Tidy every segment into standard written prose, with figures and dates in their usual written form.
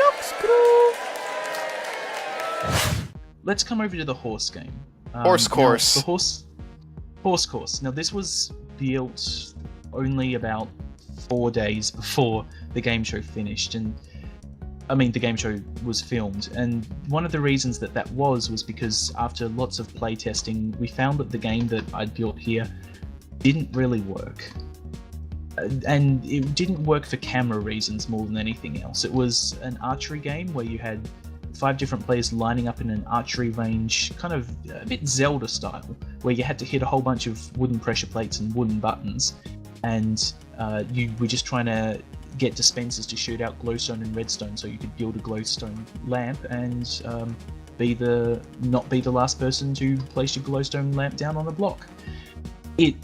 Noxcrew. Let's come over to the horse game. Horse course. The horse course. Now, this was built only about 4 days before the game show finished, and I mean, the game show was filmed. And one of the reasons that was because after lots of playtesting, we found that the game that I'd built here didn't really work. And it didn't work for camera reasons more than anything else. It was an archery game where you had 5 different players lining up in an archery range, kind of a bit Zelda style, where you had to hit a whole bunch of wooden pressure plates and wooden buttons, and you were just trying to get dispensers to shoot out glowstone and redstone so you could build a glowstone lamp and not be the last person to place your glowstone lamp down on a block. It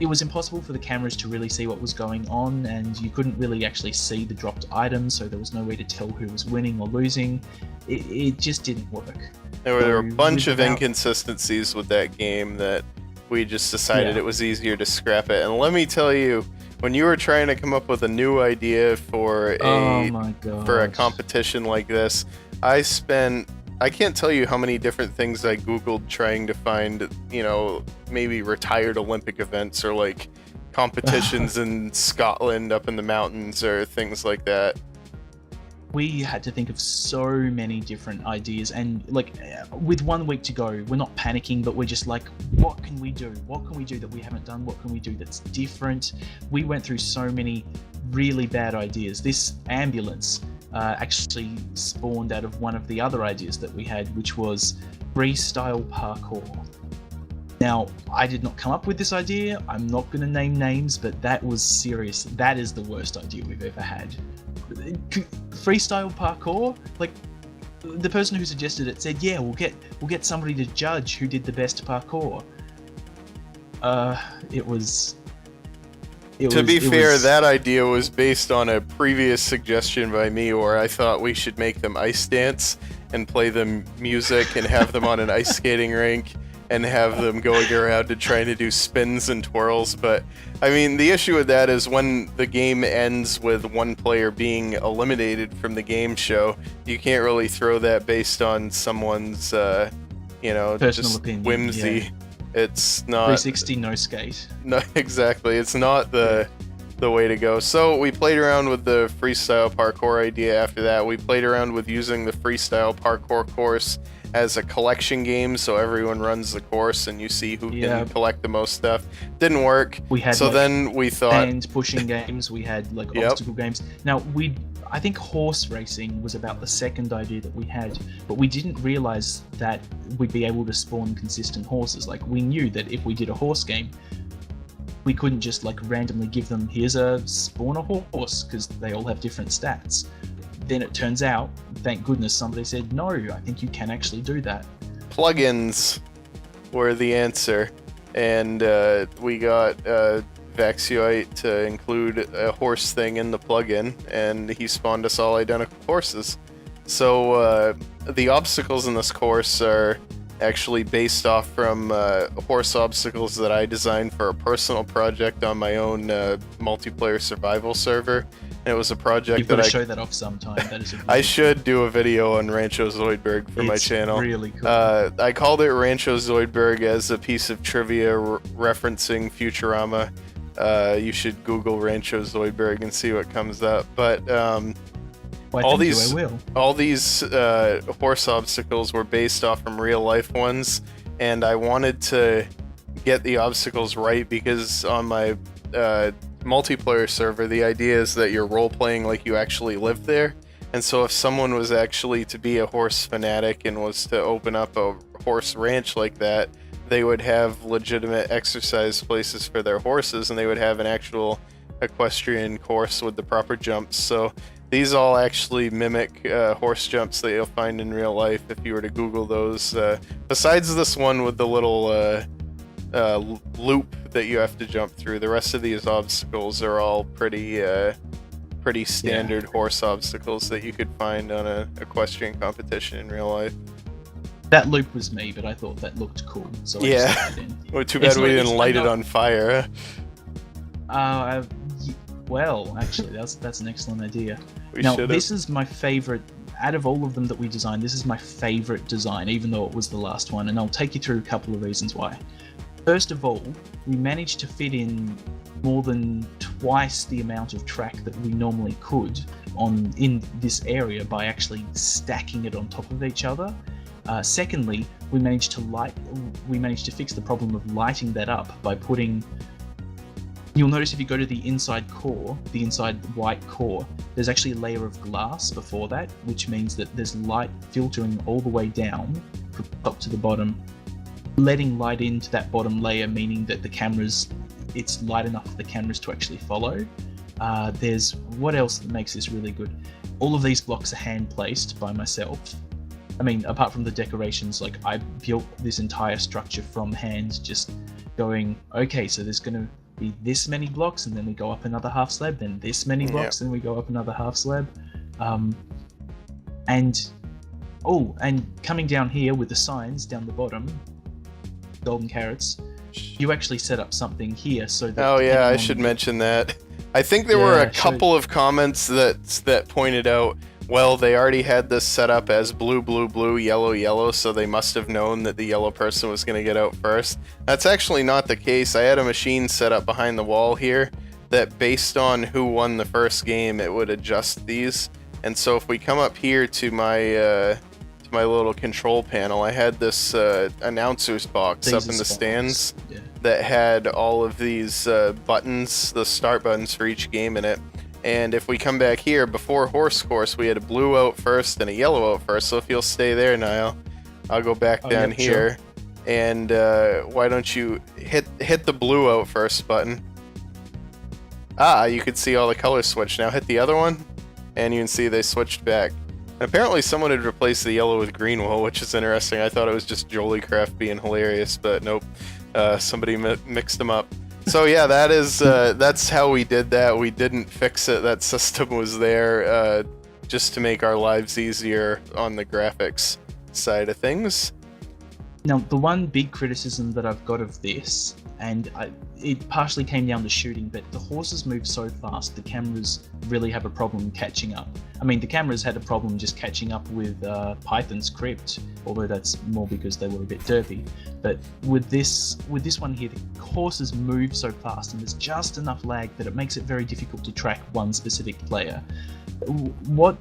was impossible for the cameras to really see what was going on, and you couldn't really actually see the dropped items, so there was no way to tell who was winning or losing. It just didn't work. There were a bunch of inconsistencies with that game that we just decided it was easier to scrap it. And let me tell you, when you were trying to come up with a new idea for a competition like this, I can't tell you how many different things I Googled trying to find, maybe retired Olympic events or like competitions in Scotland up in the mountains or things like that. We had to think of so many different ideas, and like with 1 week to go, we're not panicking, but we're just like, what can we do? What can we do that we haven't done? What can we do that's different? We went through so many really bad ideas. This ambulance actually spawned out of one of the other ideas that we had, which was freestyle parkour. Now, I did not come up with this idea. I'm not going to name names, but that was serious. That is the worst idea we've ever had. Freestyle parkour? Like, the person who suggested it said, yeah, we'll get somebody to judge who did the best parkour. To be fair, that idea was based on a previous suggestion by me where I thought we should make them ice dance and play them music and have them on an ice skating rink and have them going around and trying to do spins and twirls. But, I mean, the issue with that is when the game ends with one player being eliminated from the game show, you can't really throw that based on someone's, personal just opinion, whimsy. Yeah. It's not 360 no skate. No, exactly. It's not the way to go. So we played around with the freestyle parkour idea. After that, we played around with using the freestyle parkour course as a collection game, so everyone runs the course and you see who can collect the most stuff. Didn't work. We had then we thought pushing games. We had like obstacle games. Now I think horse racing was about the second idea that we had, but we didn't realize that we'd be able to spawn consistent horses. Like, we knew that if we did a horse game, we couldn't just like randomly give them, here's a spawn a horse, because they all have different stats. Then it turns out, thank goodness, somebody said, no, I think you can actually do that. Plugins were the answer, and we got Vaxioite to include a horse thing in the plugin, and he spawned us all identical horses. So the obstacles in this course are actually based off from horse obstacles that I designed for a personal project on my own multiplayer survival server. And it was a project You've got to show that off sometime. That is I should do a video on Rancho Zoidberg for my channel. Really cool. I called it Rancho Zoidberg as a piece of trivia referencing Futurama. You should Google Rancho Zoidberg and see what comes up. But all these horse obstacles were based off from real life ones, and I wanted to get the obstacles right because on my multiplayer server, the idea is that you're role playing like you actually live there. And so if someone was actually to be a horse fanatic and was to open up a horse ranch like that, they would have legitimate exercise places for their horses, and they would have an actual equestrian course with the proper jumps. So these all actually mimic horse jumps that you'll find in real life if you were to Google those. Besides this one with the little loop that you have to jump through, the rest of these obstacles are all pretty standard horse obstacles that you could find on an equestrian competition in real life. That loop was me, but I thought that looked cool, so I just put it in. Well, too bad we didn't light it on fire. Well, actually, that's an excellent idea. We Now, should've. this is my favorite. Out of all of them that we designed, this is my favorite design, even though it was the last one, and I'll take you through a couple of reasons why. First of all, we managed to fit in more than twice the amount of track that we normally could in this area by actually stacking it on top of each other. Secondly, we managed to fix the problem of lighting that up by putting. You'll notice if you go to the inside core, the inside white core, there's actually a layer of glass before that, which means that there's light filtering all the way down from top to the bottom, letting light into that bottom layer, meaning that it's light enough for the cameras to actually follow. There's what else that makes this really good? All of these blocks are hand placed by myself. I mean, apart from the decorations, like I built this entire structure from hand, just going, okay, so there's going to be this many blocks, and then we go up another half slab, then this many blocks, and we go up another half slab. And coming down here with the signs down the bottom, golden carrots, you actually set up something here so that. Oh yeah, I should mention that. I think there were a couple of comments that pointed out, well, they already had this set up as blue, blue, blue, yellow, yellow, so they must have known that the yellow person was going to get out first. That's actually not the case. I had a machine set up behind the wall here that based on who won the first game, it would adjust these. And so if we come up here to my little control panel, I had this announcer's box up in the stands that had all of these buttons, the start buttons for each game in it. And if we come back here, before horse course, we had a blue out first and a yellow out first. So if you'll stay there, Niall, I'll go back down here. Sure. And why don't you hit the blue out first button? You can see all the colors switch. Now hit the other one, and you can see they switched back. And apparently someone had replaced the yellow with green wool, which is interesting. I thought it was just Jollycraft being hilarious, but nope. Somebody mixed them up. So yeah, that's how we did that. We didn't fix it. That system was there just to make our lives easier on the graphics side of things. Now, the one big criticism that I've got of this, and it partially came down to shooting, but the horses move so fast, the cameras really have a problem catching up. I mean, the cameras had a problem just catching up with Python's crypt, although that's more because they were a bit derpy. But with this one here, the horses move so fast, and there's just enough lag that it makes it very difficult to track one specific player. What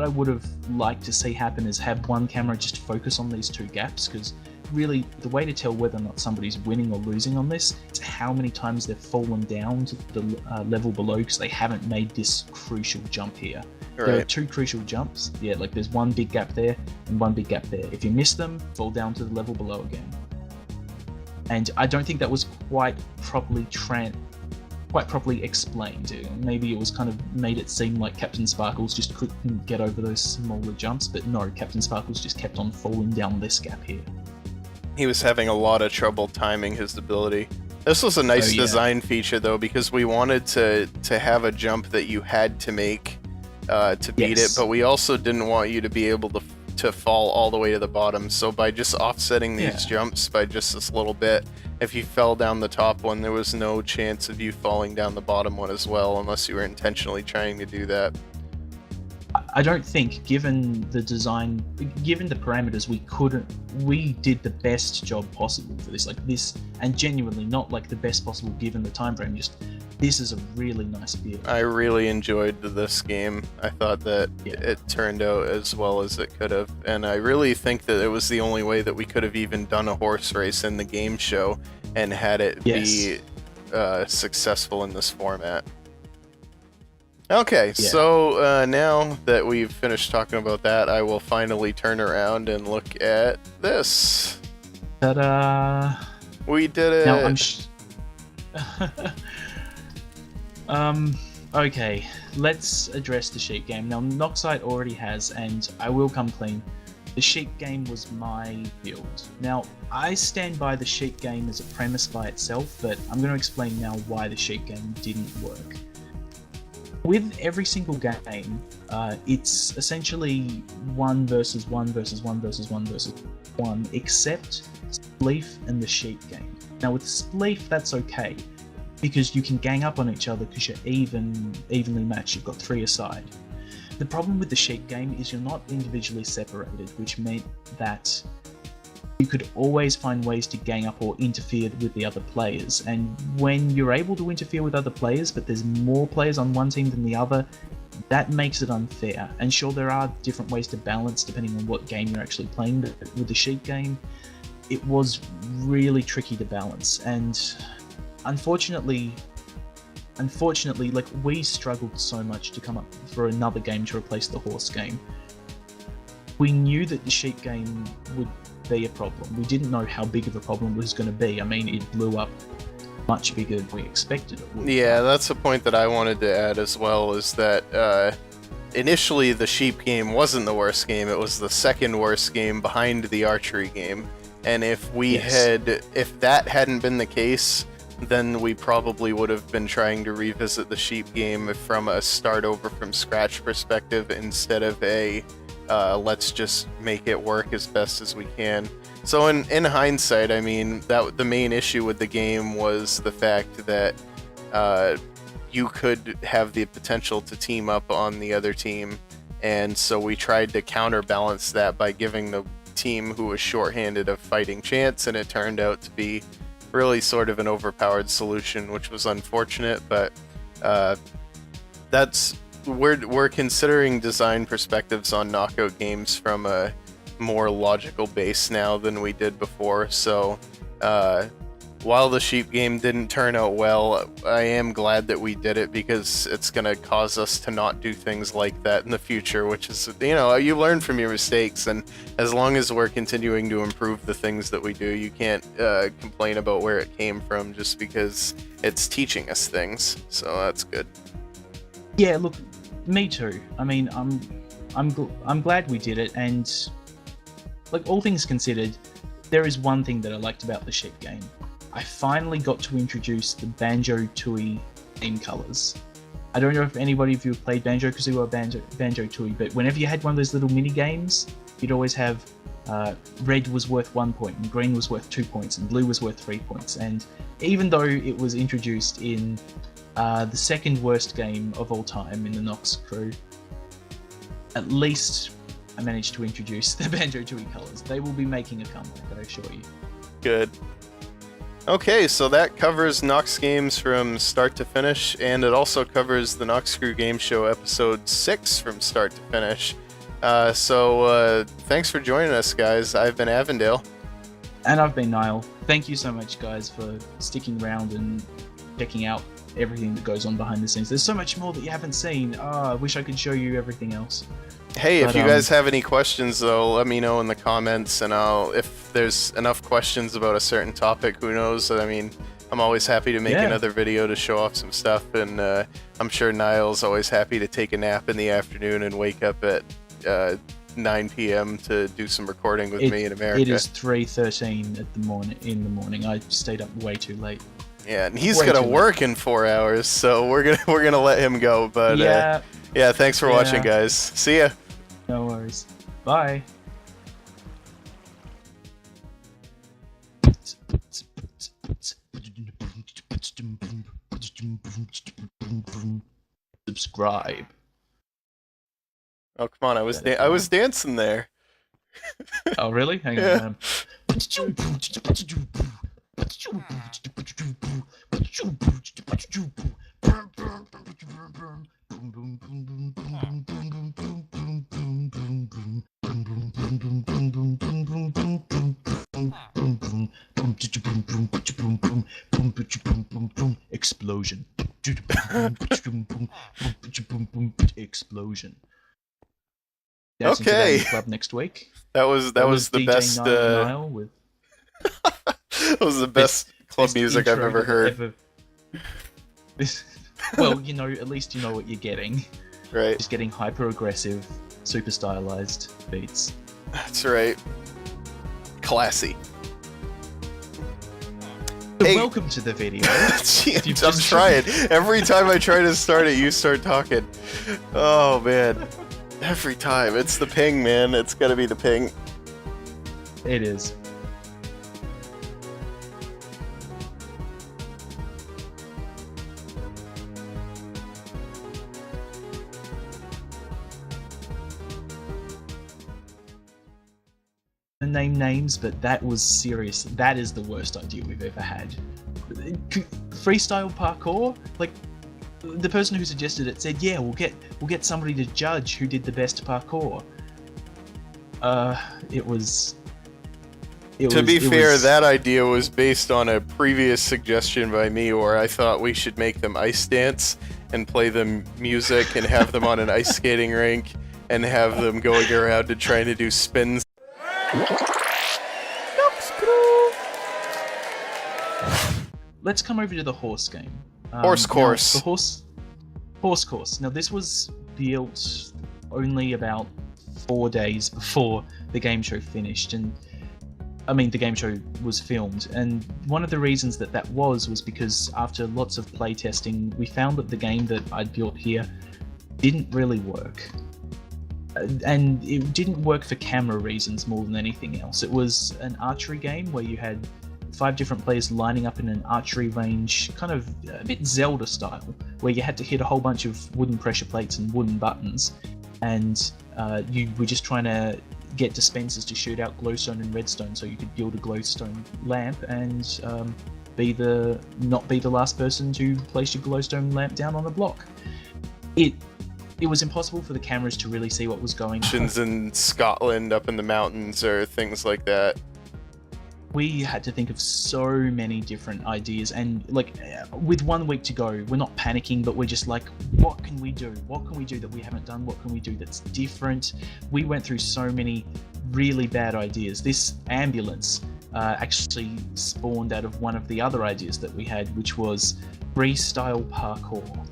I would have liked to see happen is have one camera just focus on these two gaps, because really the way to tell whether or not somebody's winning or losing on this is how many times they've fallen down to the level below, because they haven't made this crucial jump here. Right. There are two crucial jumps. Yeah, like there's one big gap there and one big gap there. If you miss them, fall down to the level below again. And I don't think that was quite properly explained. Maybe it was kind of made it seem like Captain Sparkles just couldn't get over those smaller jumps, but no, Captain Sparkles just kept on falling down this gap here. He was having a lot of trouble timing his ability. This was a nice design feature though, because we wanted to have a jump that you had to make to beat it, but we also didn't want you to be able to fall all the way to the bottom. So by just offsetting these jumps by just this little bit, if you fell down the top one, there was no chance of you falling down the bottom one as well, unless you were intentionally trying to do that. I don't think, given the design, given the parameters, we did the best job possible for this. Like this, and genuinely not like the best possible given the time frame, just this is a really nice build. I really enjoyed this game. I thought that it turned out as well as it could have, and I really think that it was the only way that we could have even done a horse race in the game show and had it be successful in this format. Okay, so now that we've finished talking about that, I will finally turn around and look at this. Ta-da! We did it! Now okay, let's address the sheep game. Now, Noxite already has, and I will come clean, the sheep game was my build. Now, I stand by the sheep game as a premise by itself, but I'm going to explain now why the sheep game didn't work. With every single game, it's essentially 1 versus 1 versus 1 versus 1 versus 1, except Spleef and the sheep game. Now with Spleef, that's okay. because you can gang up on each other because you're evenly matched. You've got 3 aside. The problem with the sheep game is you're not individually separated, which meant that you could always find ways to gang up or interfere with the other players. And when you're able to interfere with other players, but there's more players on one team than the other, that makes it unfair. And sure, there are different ways to balance depending on what game you're actually playing, but with the sheep game, it was really tricky to balance. And unfortunately, like, we struggled so much to come up for another game to replace the horse game. We knew that the sheep game would be a problem. We didn't know how big of a problem it was going to be. I mean, it blew up much bigger than we expected it would. Yeah, that's a point that I wanted to add as well, is that initially the sheep game wasn't the worst game. It was the second worst game behind the archery game. And if if that hadn't been the case, then we probably would have been trying to revisit the sheep game from a start over from scratch perspective instead of a let's just make it work as best as we can. So in hindsight, I mean, that the main issue with the game was the fact that you could have the potential to team up on the other team, and so we tried to counterbalance that by giving the team who was shorthanded a fighting chance, and it turned out to be really sort of an overpowered solution, which was unfortunate, but we're considering design perspectives on knockout games from a more logical base now than we did before. So while the sheep game didn't turn out well, I am glad that we did it, because it's going to cause us to not do things like that in the future, which is, you know, you learn from your mistakes, and as long as we're continuing to improve the things that we do, you can't complain about where it came from just because it's teaching us things. So that's good. Yeah, look, me too. I mean, I'm glad we did it, and like, all things considered, there is one thing that I liked about the sheep game. I finally got to introduce the Banjo-Tooie theme colors. I don't know if anybody of you have played Banjo-Kazooie or Banjo-Tooie, but whenever you had one of those little mini games, you'd always have red was worth 1 point, and green was worth 2 points, and blue was worth 3 points. And even though it was introduced in the second worst game of all time in the Noxcrew, at least I managed to introduce the Banjo-Tooie colors. They will be making a comeback, I assure you. Good. Okay, so that covers Noxgames from start to finish, and it also covers the Noxcrew Gameshow episode 6 from start to finish. So thanks for joining us, guys. I've been Avondale. And I've been Niall. Thank you so much, guys, for sticking around and checking out everything that goes on behind the scenes. There's so much more that you haven't seen. I wish I could show you everything else. Hey, if you guys have any questions, though, let me know in the comments, and if there's enough questions about a certain topic, who knows? I mean, I'm always happy to make another video to show off some stuff, and I'm sure Niall's always happy to take a nap in the afternoon and wake up at 9 p.m. to do some recording with me in America. It is 3:13 in the morning. I stayed up way too late. Yeah, and he's gonna work in 4 hours, so we're gonna let him go. But yeah, thanks for watching, guys. See ya. No worries. Bye. Subscribe. Oh, come on, I was dancing there. Oh, really? Hang on. Explosion. Explosion. Okay. Club next week. That was the best. Niall with that was the best club music I've ever heard. Well, you know, at least you know what you're getting. Right. Just getting hyper aggressive, super stylized beats. That's right. Classy. So welcome to the video. I'm trying. Every time I try to start it, you start talking. Oh man. Every time. It's the ping, man. It's gotta be the ping. It is. name names, but that was serious. That is the worst idea we've ever had. Freestyle parkour, like the person who suggested it said, "Yeah, we'll get somebody to judge who did the best parkour." To be fair, that idea was based on a previous suggestion by me where I thought we should make them ice dance and play them music and have them on an ice skating rink and have them going around and trying to do spins. Let's come over to the horse game. Horse course. The horse course. Now, this was built only about 4 days before the game show finished, and I mean, the game show was filmed, and one of the reasons that was because after lots of playtesting, we found that the game that I'd built here didn't really work. And it didn't work for camera reasons more than anything else. It was an archery game where you had 5 different players lining up in an archery range, kind of a bit Zelda style, where you had to hit a whole bunch of wooden pressure plates and wooden buttons, and you were just trying to get dispensers to shoot out glowstone and redstone so you could build a glowstone lamp and not be the last person to place your glowstone lamp down on a block. It was impossible for the cameras to really see what was going on. In Scotland, up in the mountains, or things like that. We had to think of so many different ideas, and like with 1 week to go, we're not panicking, but we're just like, what can we do? What can we do that we haven't done? What can we do that's different? We went through so many really bad ideas. This ambulance actually spawned out of one of the other ideas that we had, which was freestyle parkour.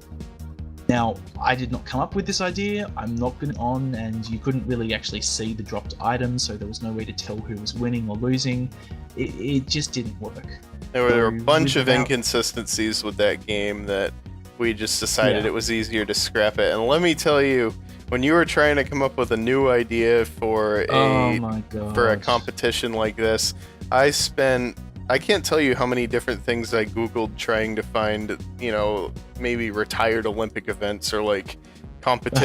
Now, I did not come up with this idea. I'm not going on, and you couldn't really actually see the dropped items, so there was no way to tell who was winning or losing. It just didn't work. There were a bunch of inconsistencies with that game that we just decided it was easier to scrap it. And let me tell you, when you were trying to come up with a new idea for a competition like this, I can't tell you how many different things I googled trying to find, maybe retired Olympic events or like competition